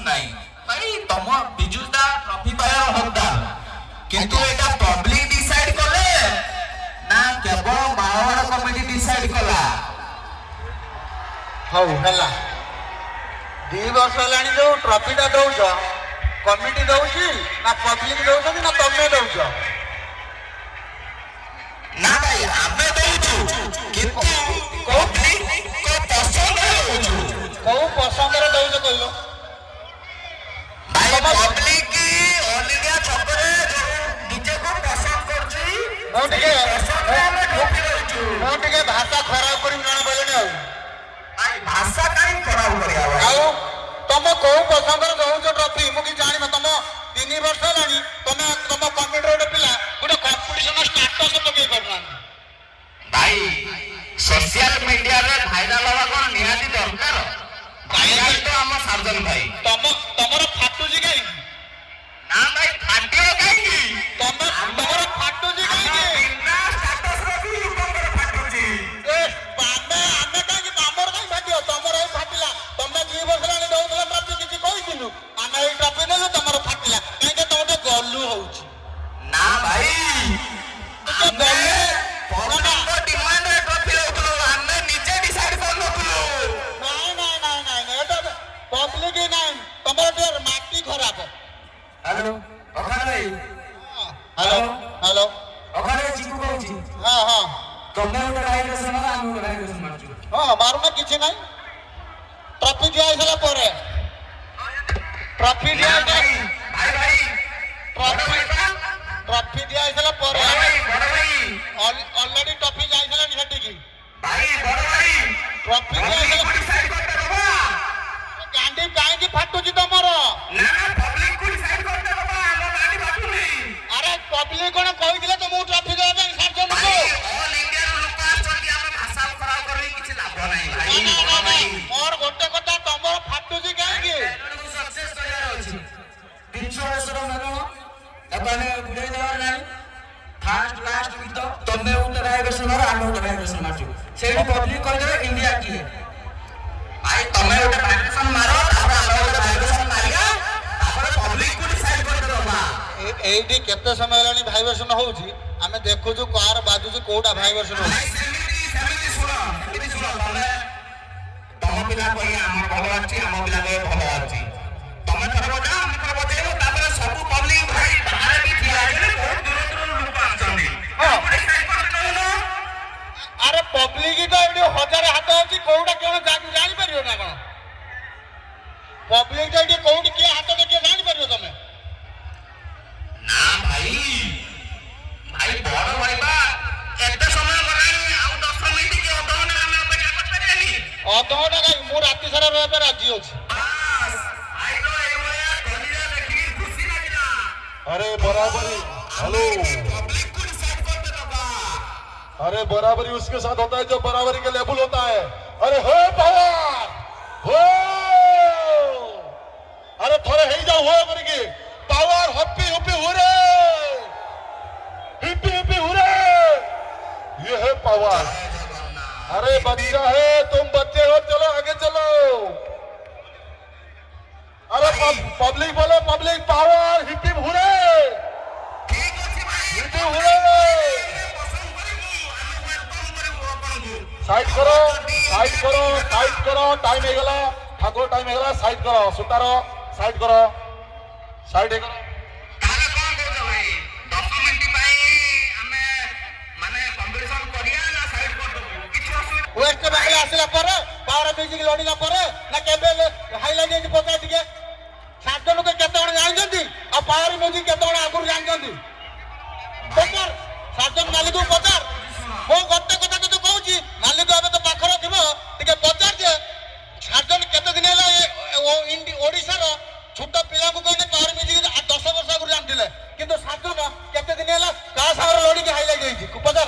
নাই ভাই তম বিজুটা ট্রফি পাইবার হকদার কিন্তু এটা পব্লিক ডিসাইড কলে না কেবল মাওয়াড় কমিটি ডিসাইড কলা ହଉ ହେଲା 2 ବର୍ଷ ହେଲାଣି ଯୋଉ ଟ୍ରଫିଟା ଦଉଛ କମିଟି ଦଉଛି ନା ପବ୍ଲିକ ଦଉଛନ୍ତି ନା ତମେ ଦଉଛ? না ভাই ଆମେ ଦଉଛୁ କିନ୍ତୁ ପବ୍ଲିକ କ ପସନ୍ଦରେ ଦଉଛୁ କୋଉ ପସନ୍ଦରେ ଦଉଛ କହିଲ? ଭାଇ ପବ୍ଲିକ ଅଲ ଇଣ୍ଡିଆ ଛକରେ ନିଜକୁ ପସନ୍ଦ କରୁଛି ମୁଁ ଟିକେ ଆମେ ଟ୍ରଫି ଦଉଛୁ ମୁଁ ଟିକେ ଭାଷା ଖରାପ କରି ଜଣା ପଡ଼ିଲେଣି ଆଉ ଭାଇ ଭାଷା କାଇଁ ଖରାପ କରିବା ଭାଇ ଆଉ ତମେ କୋଉ ପସନ୍ଦରେ ଦଉଛ ଟ୍ରଫି ମୁଁ କିଛି ଜାଣିବ ତମ 3 ବର୍ଷ ହେଲାଣି ତମ କମିଟିର ଗୋଟେ ପିଲା ଗୋଟେ କମ୍ପିଟିସନ ଷ୍ଟାଟସ ପକେଇ ପାରୁନାହାନ୍ତି ଭାଇ সোশ্যাল মিডিয়াରେ ଭାଇରାଲ ହବା କ'ଣ ନିହାତି ଦରକାର ଭାଇରାଲ ତ ଆମ ସାର୍ଜନ ଭାଇ ତମର ଫାଟୁଛି କାହିଁକି? ନା ଭାଇ ଫାଟିବ କାହିଁକି ତମର ଫାଟୁଛି କାହିଁକି? ବିନା ଷ୍ଟାଟସରେ ବି ଲୋକଙ୍କର ଫାଟୁଛି ଆମେ କାହିଁକି ଆମର କାହିଁକି ଫାଟିବ? ତମର ଏଇ ଫାଟିଲା ତମେ 2 ବର୍ଷ ହେଲାଣି ଦଉଥିଲ ଟ୍ରଫି କିଛି କହିଥିଲୁ ଆମେ ଏଇ ଟ୍ରଫି ଦେଲୁ ତମର ଫାଟିଲା କାହିଁକି ତମେ ଗୋଟେ ଗଲୁ ହଉଛି ନା ଭାଇ ଆମେ ପବ୍ଲିକଙ୍କ ଡିମାଣ୍ଡରେ ଟ୍ରଫି ଦଉଥିଲୁ ଆମେ ନିଜେ ଡିସାଇଡ୍ କରୁନଥିଲୁ ନାଇଁ ଏଟା ପବ୍ଲିକ ନାହିଁ ତମର ଟିକେ ମାଟି ଖରାପ। ହ୍ୟାଲୋ ଅଖାନ ଭାଇ ହ୍ୟାଲୋ ଅଖାନ ଭାଇ ଚିକୁ କହୁଛି ହଁ ତମେ ଗୋଟେ ଭାଇବ୍ରେସନ ମାର ଆମେ ଗୋଟେ ଭାଇବ୍ରେସନ ମାରୁଛୁ ମାରୁନା କିଛି ନାହିଁ ଟ୍ରଫି ଦିଆ ହେଇସାରିଲା ପରେ ଟ୍ରଫି ଦିଆ ଭାଇ ଭାଇ ଟ୍ରଫି ଦିଆ ହେଇସାରିଲା ପରେ ବଡ ଭାଇ ଅଲରେଡି ଟ୍ରଫି ଯାଇସାରିଲାଣି ସେଠିକି ଭାଇ ବଡ ଭାଇ ଟ୍ରଫି ଦିଆ ହେଇସାରିଲା ଡିସାଇଡ୍ କରିତେ ଦବା ଗାଣ୍ଡି କାହିଁକି ଫାଟୁଛି ତମର? ନା ପବ୍ଲିକ କୁ ଡିସାଇଡ୍ କରିତେ ଦବା ଆମ ଗାଡି ବାଟୁନି ଆରେ ପବ୍ଲିକ କଣ କହିଥିଲେ ତମକୁ ଟ୍ରଫି ଦେବା ପାଇଁ ସାର୍ଜନକୁ? ଭାଇ ଅଲ ଇଣ୍ଡିଆର ଲୋକ ଆସୁଛନ୍ତି ଆମେ ଭାଷା ଖରାପ କରିକି କିଛି ଲାଭ ନାହିଁ ଭାଇ ବଡ ଭାଇ ମୋର ଗୋଟେ କଥା ତମର ଫାଟୁଛି କାହିଁକି? ମେଲଣକୁ ସକ୍ସେସ୍ କରିବାର ଅଛି 300 ମେଲଣ ଏମାନେ ବୁଝେଇ ଦେବାର ନାହିଁ ଫାଷ୍ଟ ଲାଷ୍ଟ ଗୀତ ତମେ ଗୋଟେ ଭାଇବ୍ରେସନ ମାର ଆମେ ଗୋଟେ ଭାଇବ୍ରେସନ ମାରୁଛୁ ସେଇଠି ପବ୍ଲିକ କହିଦେବେ ଇଣ୍ଡିଆ କିଏ ଭାଇ ତମେ ଗୋଟେ ଭାଇବ୍ରେସନ ମାର ତାପରେ ଆମେ ଗୋଟେ ଭାଇବ୍ରେସନ ମାରିବା ତାପରେ ପବ୍ଲିକ କୁ ଡିସାଇଡ୍ କରିତେ ଦବା ଏଇଠି କେତେ ସମୟ ହେଲାଣି ଭାଇବ୍ରେସନ ହଉଛି ଆମେ ଦେଖୁଛୁ କାହାର ବାଜୁଛି କୋଉଟା ଭାଇବ୍ରେସନ ଭାଇ ହଉଛି ସେମିତି ଶୁଣ ତମେ ତମ ପିଲା କହି ଆମ ଭଲ ଅଛି ଆମ ପିଲା କହି ଭଲ ଅଛି ତମେ ଥର ବଜାଅ ଆମେ ଥର ବଜେଇବୁ ତାପରେ ସବୁ ପବ୍ଲିକ ଭାଇ ବାହାରେ ବି ଠିଆ ହେଇଗଲେ ବହୁତ ଦୂର ଲୋକ ଆସୁଛନ୍ତି ଆରେ ପବ୍ଲିକ ତ ଏଠି 1000 ହାତ ଅଛି କୋଉଟା କେଉଁ ଜାଣିପାରିବ ନା କଣ? ପବ୍ଲିକ ତ ଏଠି କୋଉଠି କିଏ ହାତ ଦେଖିଏ ଜାଣିପାରିବ ତମେ? ନା ଭାଇ ବଡ ଭାଇ ବା ଏତେ ସମୟ ଗଲାଣି ଆଉ 10 ମିନିଟ କି ଅଧଘଣ୍ଟା ଆମେ ଅପେକ୍ଷା କରିପାରିବାନି ଅଧଘଣ୍ଟା କାହିଁକି ମୁଁ ରାତି ସାରା ରହିବା ପାଇଁ ରାଜି ଅଛି। ବାସ୍ ଭାଇର ଏଇଭଳିଆ ଗଲିରେ ଦେଖିକି ଖୁସି ଲାଗିଲା अरे बराबरी हेलो पब्लिक को डिसाइड करते दबा अरे बराबरी उसके साथ होता है जो बराबरी के लेवल होता है। अरे हो पावर हो अरे थोड़े ही जाओ हो करके power happy happy हुरे hippie hippie हुरे ये है पावर। अरे बच्चा है तुम बच्चे हो चलो आगे चलो। अरे पब्लिक बोलो पब्लिक पावर हिप्पी हुरे ठीक ଅଛି ଭାଇ हिप्पी हुरे ପସନ୍ଦ କରିବୁ ଆମେ ୱେଲକମ୍ କରିବୁ ଆପଣଙ୍କୁ साइड करो साइड करो साइड करो टाइम हो गला ठाकुर टाइम हो गला साइड करो सुतार साइड करो साइड करो ତାହେଲେ କ'ଣ କହୁଛ ଭାଇ 10 ମିନିଟ ପାଇଁ ଆମେ ମାନେ କମ୍ପିଟିସନ କରିବା ନା ସାଇଡ କରିଦେବୁ କିଛି ଅସୁବିଧା ୱେଷ୍ଟ ବେଙ୍ଗଲ ଆସିଲା ପରେ ପାୱାର ମ୍ୟୁଜିକ ଲଢିଲା ପରେ ନା କେବେ ହାଇଲାଇଟ୍ ହେଇଛି ପଚାର ଟିକେ ସାର୍ଜନକୁ କେତେ ଜଣ ଜାଣିଛନ୍ତି ଆଉ ପାୱାର ମ୍ୟୁଜିକ କେତେ ଜଣ ଆଗରୁ ଜାଣିଛନ୍ତି ପଚାର ସାର୍ଜନ ମାଲିକକୁ ପଚାର। ମୁଁ ଗୋଟେ କଥା କିନ୍ତୁ କହୁଛି ମାଲିକ ଏବେ ତ ପାଖରେ ଥିବ ଟିକେ ପଚାର ଯେ ସାର୍ଜନ କେତେ ଦିନ ହେଲା ଓଡ଼ିଶାର ଛୋଟ ପିଲାଙ୍କୁ କହିଲେ ପାୱାର ମ୍ୟୁଜିକ 10 ବର୍ଷ ଆଗରୁ ଜାଣିଥିଲେ କିନ୍ତୁ ସାର୍ଜନ କେତେ ଦିନ ହେଲା କାହା ସାଙ୍ଗରେ ଲଢିକି ହାଇଲାଇଟ୍ ହେଇଛି ପଚାର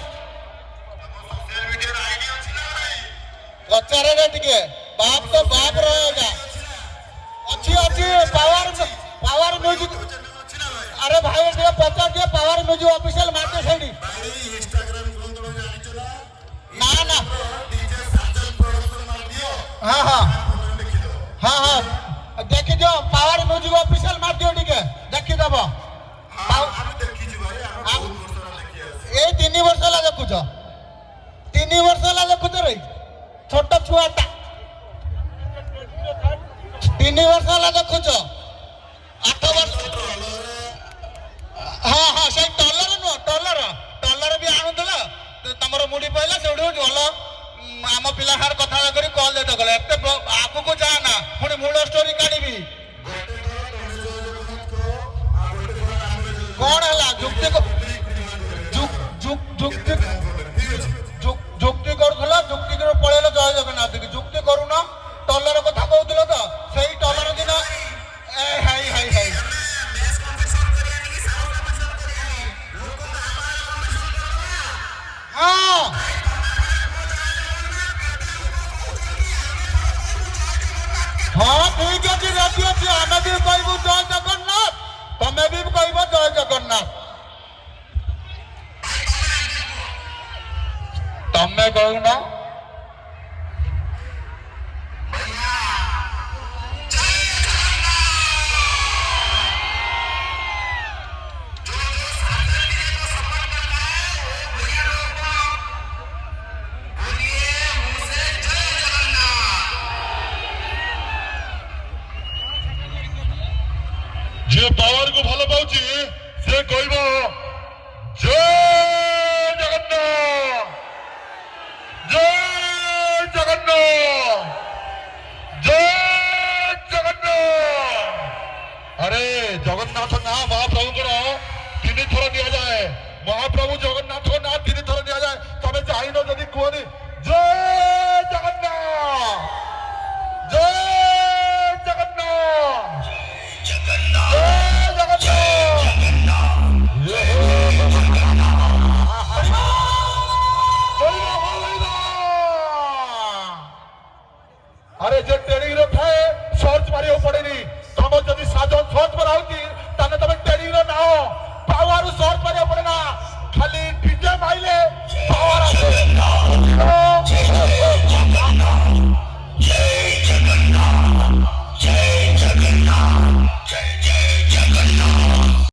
ସୋସିଆଲ ମିଡିଆର ଆଇଡି ଅଛି ନା ଭାଇ ପଚାରରେ ଟିକେ ବାପ ତ ବାପ ରହିଲା ଅଛି ପାୱାର ମ୍ୟୁଜିକ ଅଛି ନା ଭାଇ अरे भाई ଟିକେ ପଚାର ଦିଅ ପାୱାର ମ୍ୟୁଜିକ ଅଫିସିଆଲ ମାର୍କେ ସେଇଠି ଭାଇ ଇନଷ୍ଟାଗ୍ରାମ ଖୋଲ ତମେ ଜାଣିଛ ନା ନା ଡିଜେ ସାର୍ଜନ ପ୍ରଡକ୍ସନ ମାର ଦିଅ ହଁ ଦେଖିଦବ देखिए जो पावर ଦେଖୁଛ 3 ବର୍ଷ ହେଲା ଦେଖୁଛ ରେ ଛୋଟ ଛୁଆଟା 3 ବର୍ଷ ହେଲା ଦେଖୁଛ 8 ବର୍ଷ ହଁ ହଁ ସେଇ ଟଲର ନୁହଁ ଟଲର ବି ଆଣୁଥିଲା ତମର ମୁଢି ପଇଲା ସେଉଠୁ ଭଲ ଆମ ପିଲା ସାର୍ କଥା କରି କଲ୍ ଦେଇତେ ଗଲେ ଏତେ ଆଗକୁ ଯା ନା ପୁଣି ମୂଳ ଷ୍ଟୋରି କାଢିବି କଣ ହେଲା ଯୁକ୍ତି କରୁଥିଲ ଯୁକ୍ତି ପଳେଇଲ ଜୟ ଜଗନ୍ନାଥ କି ଯୁକ୍ତି କରୁନ ଟଲର କଥା କହୁଥିଲ ତ ସେଇ ଟଲର ଦିନ ହାଇ ହଁ ହଁ ଠିକ ଅଛି ରାଜି ଅଛି ଆମେ ବି କହିବୁ ଜୟ ଜଗନ୍ନାଥ ତମେ ବି କହିବ ଜୟ ଜଗନ୍ନାଥ ତମେ କହୁନ যে পাওয়ার কু ভালো পাউছি সে কইব জয় জগন্নাথ জয় জগন্নাথ জয় জগন্নাথ আরে জগন্নাথ না মহাপ্রভুঙ্কর 3 থর নিয়া যায় মহাপ্রভু জগন্নাথ না 3 থর নিয়া যায় তবে জাইনো যদি কুহনি